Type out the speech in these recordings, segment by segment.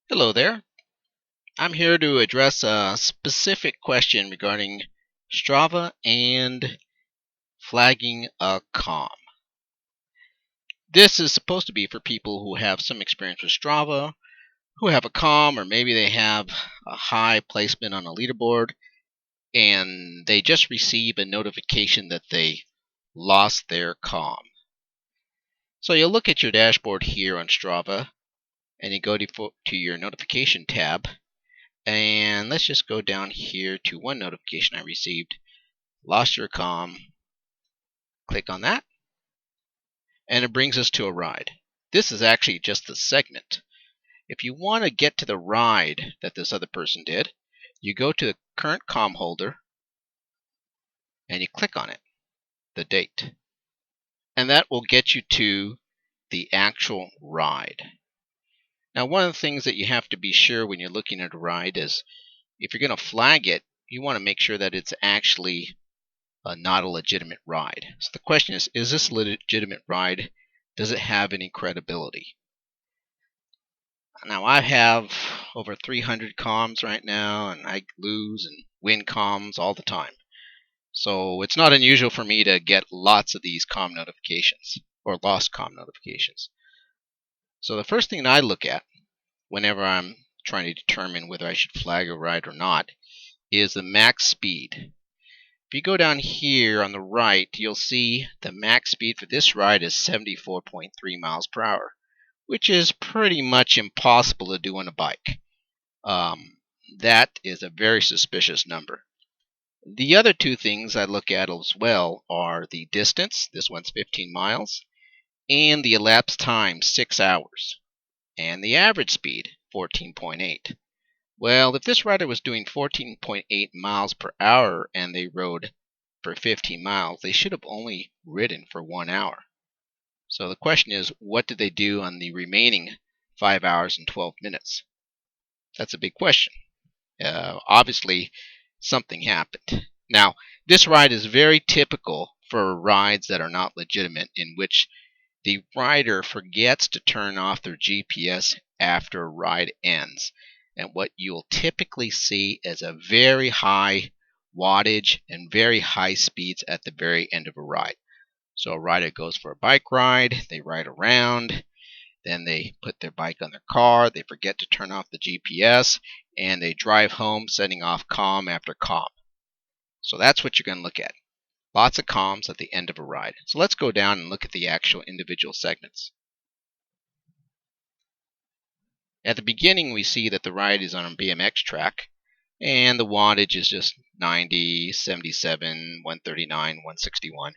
Hello there. I'm here to address a specific question regarding Strava and flagging a com. This is supposed to be for people who have some experience with Strava, who have a com, or maybe they have a high placement on a leaderboard and they just receive a notification that they lost their com. So you'll look at your dashboard here on Strava and you go to your notification tab. And let's just go down here to one notification I received. Lost your com. Click on that. And it brings us to a ride. This is actually just the segment. If you want to get to the ride that this other person did, you go to the current com holder and you click on it, the date. And that will get you to the actual ride. Now, one of the things that you have to be sure when you're looking at a ride is if you're going to flag it, you want to make sure that it's actually not a legitimate ride. So the question is this a legitimate ride? Does it have any credibility? Now I have over 300 comms right now, and I lose and win comms all the time. So it's not unusual for me to get lots of these com notifications, or lost com notifications. So the first thing that I look at whenever I'm trying to determine whether I should flag a ride or not is the max speed. If you go down here on the right, you'll see the max speed for this ride is 74.3 miles per hour, which is pretty much impossible to do on a bike. That is a very suspicious number. The other two things I look at as well are the distance, this one's 15 miles, and the elapsed time, 6 hours, and the average speed, 14.8. Well, if this rider was doing 14.8 miles per hour and they rode for 15 miles, they should have only ridden for 1 hour. So the question is, what did they do on the remaining 5 hours and 12 minutes? That's a big question. Obviously, something happened. Now, this ride is very typical for rides that are not legitimate, in which the rider forgets to turn off their GPS after a ride ends. And what you'll typically see is a very high wattage and very high speeds at the very end of a ride. So a rider goes for a bike ride, they ride around, then they put their bike on their car, they forget to turn off the GPS, and they drive home setting off com after com. So that's what you're going to look at. Lots of comms at the end of a ride. So let's go down and look at the actual individual segments. At the beginning, we see that the ride is on a BMX track, and the wattage is just 90, 77, 139, 161.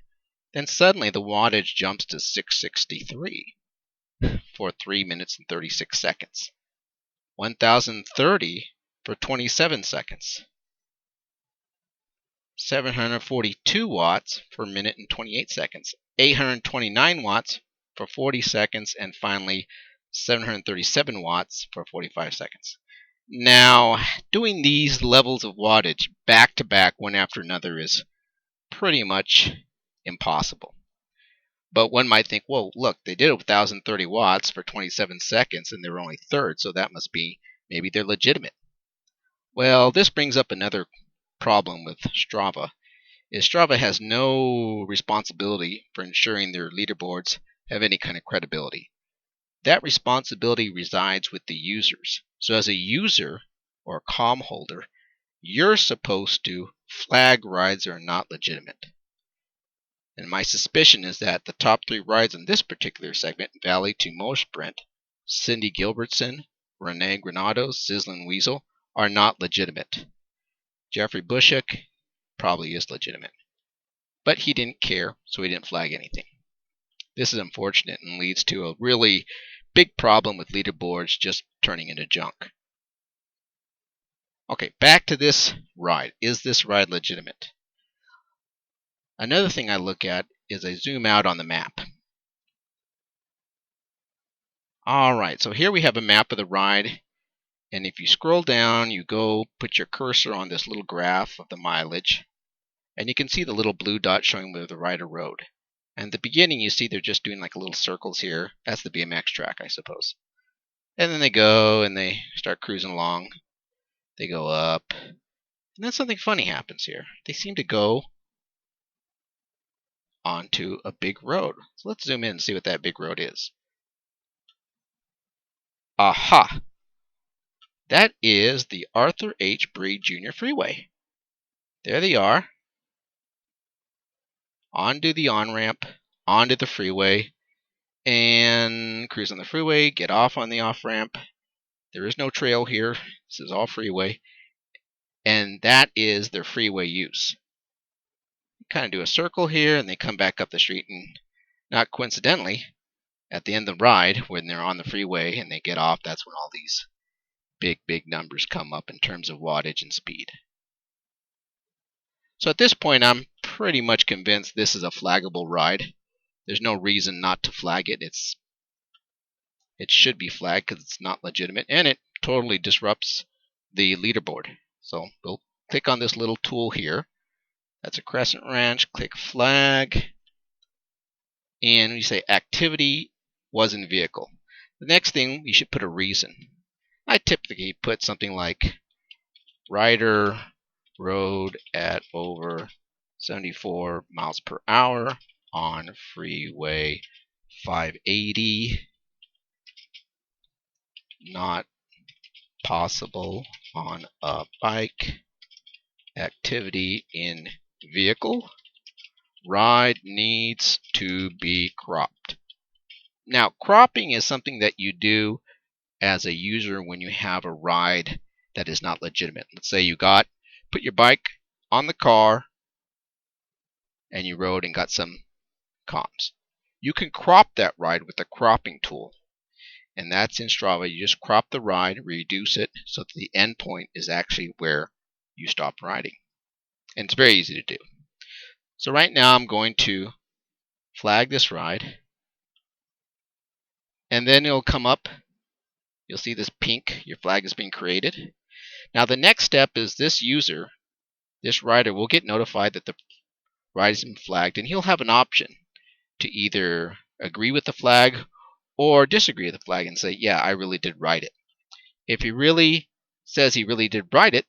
Then suddenly the wattage jumps to 663 for 3 minutes and 36 seconds. 1030 for 27 seconds. 742 watts for a minute and 28 seconds. 829 watts for 40 seconds. And finally, 737 watts for 45 seconds. Now, doing these levels of wattage back to back, one after another, is pretty much impossible. But one might think, well, look, they did 1,030 watts for 27 seconds and they're only third, so that must be, maybe they're legitimate. Well, this brings up another problem with Strava. Is Strava has no responsibility for ensuring their leaderboards have any kind of credibility. That responsibility resides with the users. So as a user or a com holder, you're supposed to flag rides that are not legitimate. And my suspicion is that the top 3 rides in this particular segment, Valley to Mo Sprint, Cindy Gilbertson, Renee Granado's Sizzlin' Weasel, are not legitimate. Jeffrey Bushek probably is legitimate. But he didn't care, so he didn't flag anything. This is unfortunate and leads to a really big problem with leaderboards just turning into junk. Okay, back to this ride. Is this ride legitimate? Another thing I look at is I zoom out on the map. Alright, so here we have a map of the ride, and if you scroll down, you go put your cursor on this little graph of the mileage, and you can see the little blue dot showing where the rider rode. And at the beginning, you see they're just doing like little circles here. That's the BMX track, I suppose. And then they go and they start cruising along. They go up. And then something funny happens here. They seem to go onto a big road. So let's zoom in and see what that big road is. Aha! That is the Arthur H. Breed Jr. Freeway. There they are. Onto the on-ramp, onto the freeway, and cruise on the freeway, get off on the off-ramp. There is no trail here. This is all freeway. And that is their freeway use. Kind of do a circle here, and they come back up the street, and not coincidentally, at the end of the ride, when they're on the freeway and they get off, that's when all these big numbers come up in terms of wattage and speed. So at this point, I'm pretty much convinced this is a flaggable ride. There's no reason not to flag it. It should be flagged because it's not legitimate, and it totally disrupts the leaderboard. So we'll click on this little tool here. That's a Crescent Ranch. Click flag, and we say activity was in vehicle. The next thing, you should put a reason. I typically put something like rider rode at over 74 miles per hour on freeway 580. Not possible on a bike. Activity in vehicle. Ride needs to be cropped. Now, cropping is something that you do as a user when you have a ride that is not legitimate. Let's say you put your bike on the car and you rode and got some comms. You can crop that ride with the cropping tool. And that's in Strava. You just crop the ride, reduce it so that the end point is actually where you stop riding. And it's very easy to do. So right now I'm going to flag this ride. And then it'll come up. You'll see this pink. Your flag has been created. Now the next step is this user, this rider, will get notified that the ride has been flagged. And he'll have an option to either agree with the flag or disagree with the flag and say, yeah, I really did write it. If he really says he really did write it,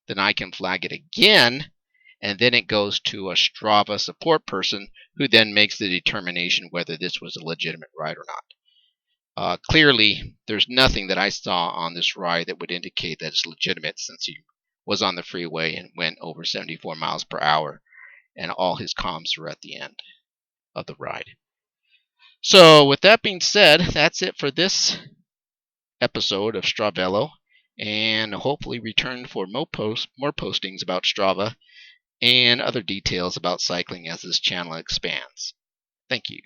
then I can flag it again, and then it goes to a Strava support person who then makes the determination whether this was a legitimate ride or not. Clearly, there's nothing that I saw on this ride that would indicate that it's legitimate, since he was on the freeway and went over 74 miles per hour, and all his comms were at the end of the ride. So with that being said, that's it for this episode of Stravello, and hopefully return for more postings about Strava and other details about cycling as this channel expands. Thank you.